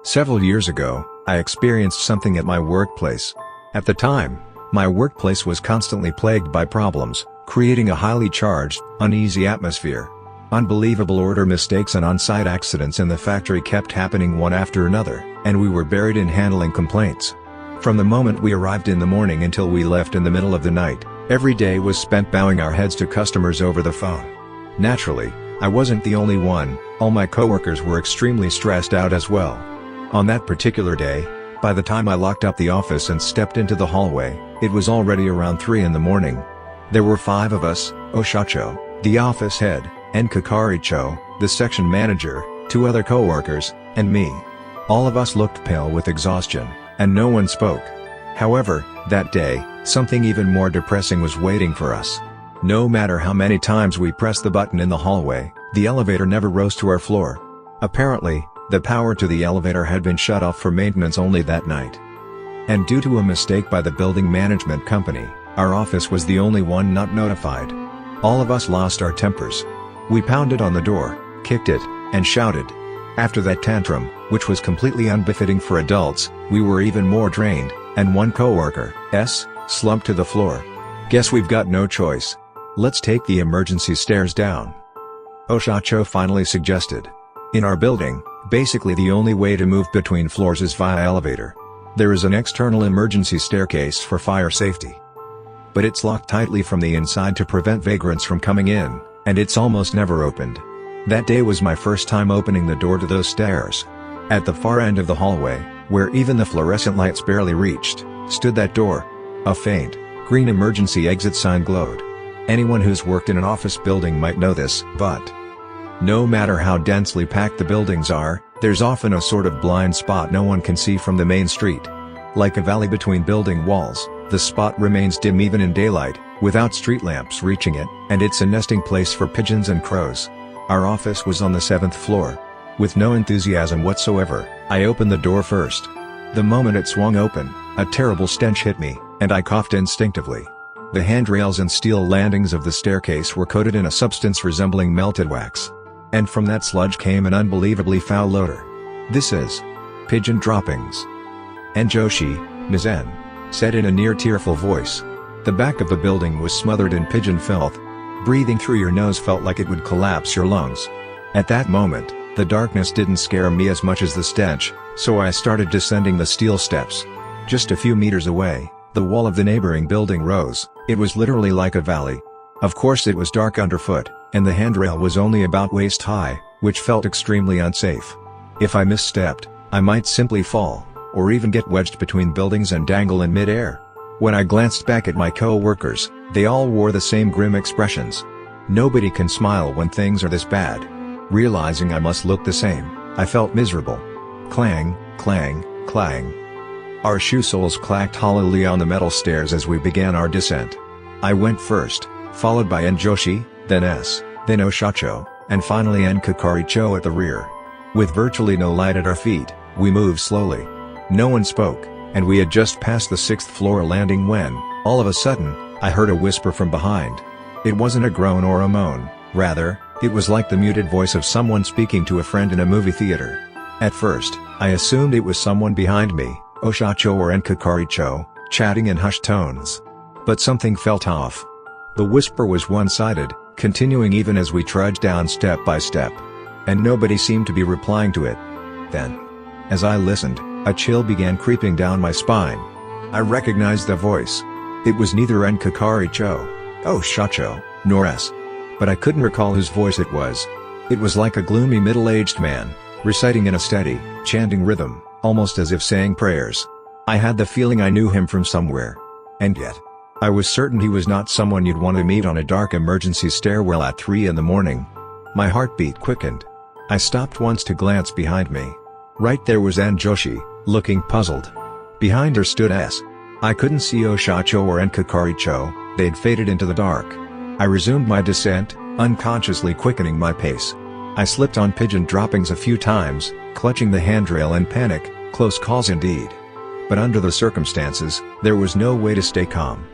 Several years ago, I experienced something at my workplace. At the time, my workplace was constantly plagued by problems, creating a highly charged, uneasy atmosphere. Unbelievable order mistakes and on-site accidents in the factory kept happening one after another, and we were buried in handling complaints. From the moment we arrived in the morning until we left in the middle of the night, every day was spent bowing our heads to customers over the phone. Naturally, I wasn't the only one, all my coworkers were extremely stressed out as well. On that particular day, by the time I locked up the office and stepped into the hallway, it was already around 3 in the morning. There were 5 of us: Oshacho, the office head, and Kakaricho, the section manager, 2 other coworkers, and me. All of us looked pale with exhaustion, and no one spoke. However, that day, something even more depressing was waiting for us. No matter how many times we pressed the button in the hallway, the elevator never rose to our floor. Apparently, the power to the elevator had been shut off for maintenance only that night. And due to a mistake by the building management company, our office was the only one not notified. All of us lost our tempers. We pounded on the door, kicked it, and shouted. After that tantrum, which was completely unbefitting for adults, we were even more drained, and one coworker, slumped to the floor. Guess we've got no choice. Let's take the emergency stairs down. Oshacho finally suggested. In our building, basically the only way to move between floors is via elevator. There is an external emergency staircase for fire safety. But it's locked tightly from the inside to prevent vagrants from coming in, and it's almost never opened. That day was my first time opening the door to those stairs. At the far end of the hallway, where even the fluorescent lights barely reached, stood that door. A faint, green emergency exit sign glowed. Anyone who's worked in an office building might know this, but no matter how densely packed the buildings are, there's often a sort of blind spot no one can see from the main street. Like a valley between building walls, the spot remains dim even in daylight, without street lamps reaching it, and it's a nesting place for pigeons and crows. Our office was on the 7th floor. With no enthusiasm whatsoever, I opened the door first. The moment it swung open, a terrible stench hit me, and I coughed instinctively. The handrails and steel landings of the staircase were coated in a substance resembling melted wax. And from that sludge came an unbelievably foul odor. "This is pigeon droppings," Enjoshi Nizen said in a near-tearful voice. The back of the building was smothered in pigeon filth. Breathing through your nose felt like it would collapse your lungs. At that moment, the darkness didn't scare me as much as the stench, so I started descending the steel steps. Just a few meters away, the wall of the neighboring building rose. It was literally like a valley. Of course it was dark underfoot, and the handrail was only about waist high, which felt extremely unsafe. If I misstepped, I might simply fall, or even get wedged between buildings and dangle in mid-air. When I glanced back at my co-workers, they all wore the same grim expressions. Nobody can smile when things are this bad. Realizing I must look the same, I felt miserable. Clang, clang, clang. Our shoe soles clacked hollowly on the metal stairs as we began our descent. I went first, followed by Enjoshi, then then Oshacho, and finally Kakaricho at the rear. With virtually no light at our feet, we moved slowly. No one spoke, and we had just passed the 6th floor landing when, all of a sudden, I heard a whisper from behind. It wasn't a groan or a moan, rather, it was like the muted voice of someone speaking to a friend in a movie theater. At first, I assumed it was someone behind me, Oshacho or Kakaricho, chatting in hushed tones. But something felt off. The whisper was one-sided, continuing even as we trudged down step by step. And nobody seemed to be replying to it. Then, as I listened, a chill began creeping down my spine. I recognized the voice. It was neither Kakaricho, Oshacho, nor but I couldn't recall whose voice it was. It was like a gloomy middle-aged man, reciting in a steady, chanting rhythm, almost as if saying prayers. I had the feeling I knew him from somewhere. And yet, I was certain he was not someone you'd want to meet on a dark emergency stairwell at 3 in the morning. My heartbeat quickened. I stopped once to glance behind me. Right there was Enjoshi, looking puzzled. Behind her stood I couldn't see Oshacho or Kakaricho, they'd faded into the dark. I resumed my descent, unconsciously quickening my pace. I slipped on pigeon droppings a few times, clutching the handrail in panic, close calls indeed. But under the circumstances, there was no way to stay calm.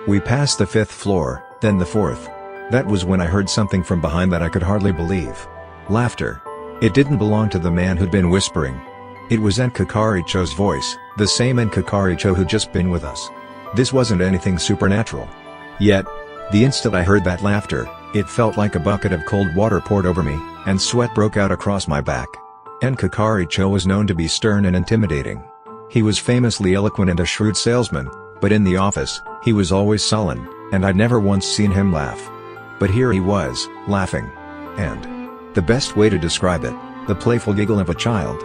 We passed the 5th floor, then the 4th. That was when I heard something from behind that I could hardly believe. Laughter. It didn't belong to the man who'd been whispering. It was Enkakaricho's voice, the same Enkakaricho who'd just been with us. This wasn't anything supernatural. Yet, the instant I heard that laughter, it felt like a bucket of cold water poured over me, and sweat broke out across my back. Enkakaricho was known to be stern and intimidating. He was famously eloquent and a shrewd salesman, but in the office, he was always sullen, and I'd never once seen him laugh. But here he was, laughing. And the best way to describe it, the playful giggle of a child.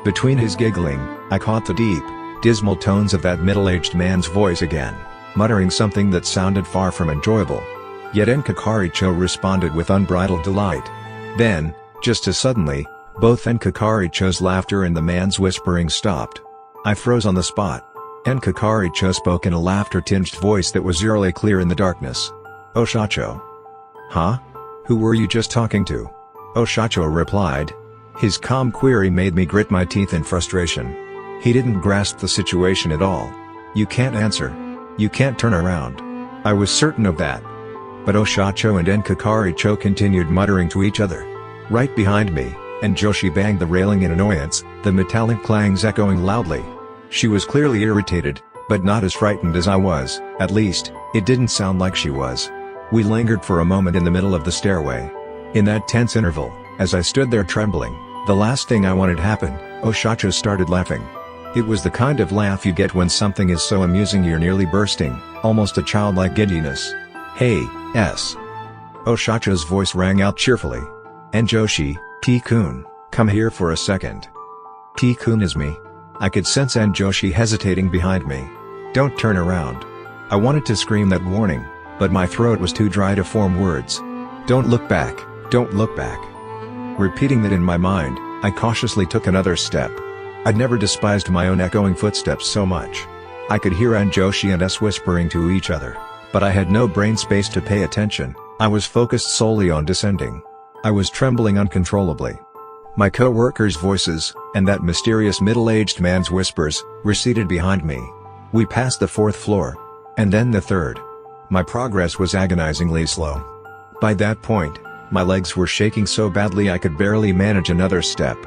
Between his giggling, I caught the deep, dismal tones of that middle-aged man's voice again, muttering something that sounded far from enjoyable. Yet Enkakaricho responded with unbridled delight. Then, just as suddenly, both Enkakaricho's laughter and the man's whispering stopped. I froze on the spot. Enkakaricho spoke in a laughter-tinged voice that was eerily clear in the darkness. "Oshacho." "Huh? Who were you just talking to?" Oshacho replied. His calm query made me grit my teeth in frustration. He didn't grasp the situation at all. "You can't answer. You can't turn around." I was certain of that. But Oshacho and Enkakaricho continued muttering to each other. Right behind me, and Joshi banged the railing in annoyance, the metallic clangs echoing loudly. She was clearly irritated, but not as frightened as I was. At least, it didn't sound like she was. We lingered for a moment in the middle of the stairway. In that tense interval, as I stood there trembling, the last thing I wanted happened, Oshacho started laughing. It was the kind of laugh you get when something is so amusing you're nearly bursting, almost a childlike giddiness. "Hey, S." Oshacho's voice rang out cheerfully. "And Joshi, P-kun, come here for a second." P-kun is me. I could sense Joshi hesitating behind me. "Don't turn around." I wanted to scream that warning, but my throat was too dry to form words. "Don't look back, don't look back." Repeating that in my mind, I cautiously took another step. I'd never despised my own echoing footsteps so much. I could hear Joshi and S whispering to each other, but I had no brain space to pay attention. I was focused solely on descending. I was trembling uncontrollably. My co-workers' voices, and that mysterious middle-aged man's whispers, receded behind me. We passed the 4th floor. And then the 3rd. My progress was agonizingly slow. By that point, my legs were shaking so badly I could barely manage another step.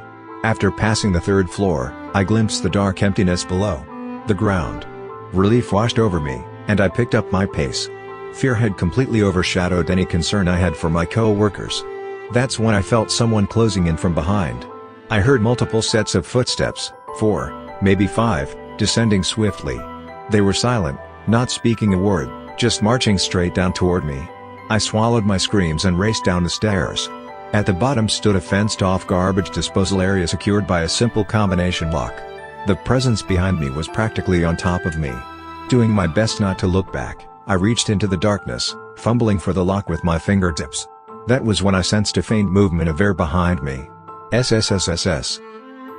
After passing the 3rd floor, I glimpsed the dark emptiness below. The ground. Relief washed over me, and I picked up my pace. Fear had completely overshadowed any concern I had for my co-workers. That's when I felt someone closing in from behind. I heard multiple sets of footsteps, 4, maybe 5, descending swiftly. They were silent, not speaking a word, just marching straight down toward me. I swallowed my screams and raced down the stairs. At the bottom stood a fenced-off garbage disposal area secured by a simple combination lock. The presence behind me was practically on top of me. Doing my best not to look back, I reached into the darkness, fumbling for the lock with my fingertips. That was when I sensed a faint movement of air behind me. SSSSS.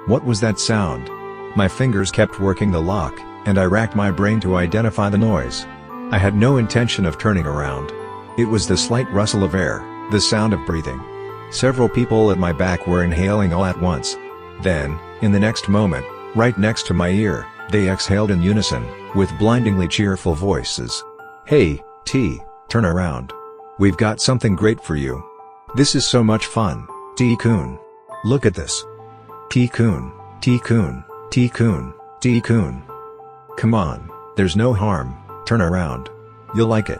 What was that sound? My fingers kept working the lock, and I racked my brain to identify the noise. I had no intention of turning around. It was the slight rustle of air, the sound of breathing. Several people at my back were inhaling all at once. Then, in the next moment, right next to my ear, they exhaled in unison, with blindingly cheerful voices. "Hey, T, turn around. We've got something great for you. This is so much fun, T-kun. Look at this. P-kun, T-kun, T-kun, T-kun. Come on, there's no harm, turn around. You'll like it.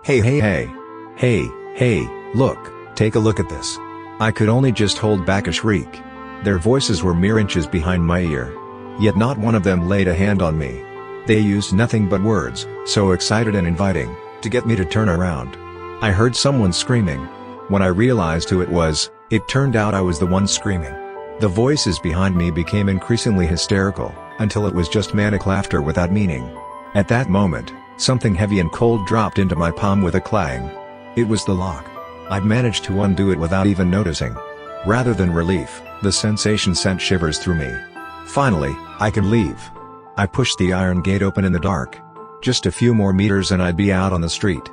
Hey hey hey. Hey, hey, look, take a look at this." I could only just hold back a shriek. Their voices were mere inches behind my ear. Yet not one of them laid a hand on me. They used nothing but words, so excited and inviting, to get me to turn around. I heard someone screaming. When I realized who it was, it turned out I was the one screaming. The voices behind me became increasingly hysterical, until it was just manic laughter without meaning. At that moment, something heavy and cold dropped into my palm with a clang. It was the lock. I'd managed to undo it without even noticing. Rather than relief, the sensation sent shivers through me. Finally, I could leave. I pushed the iron gate open in the dark. Just a few more meters and I'd be out on the street.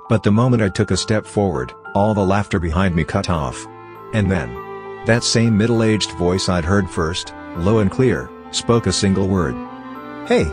But the moment I took a step forward, all the laughter behind me cut off. And then, that same middle-aged voice I'd heard first, low and clear, spoke a single word. "Hey!"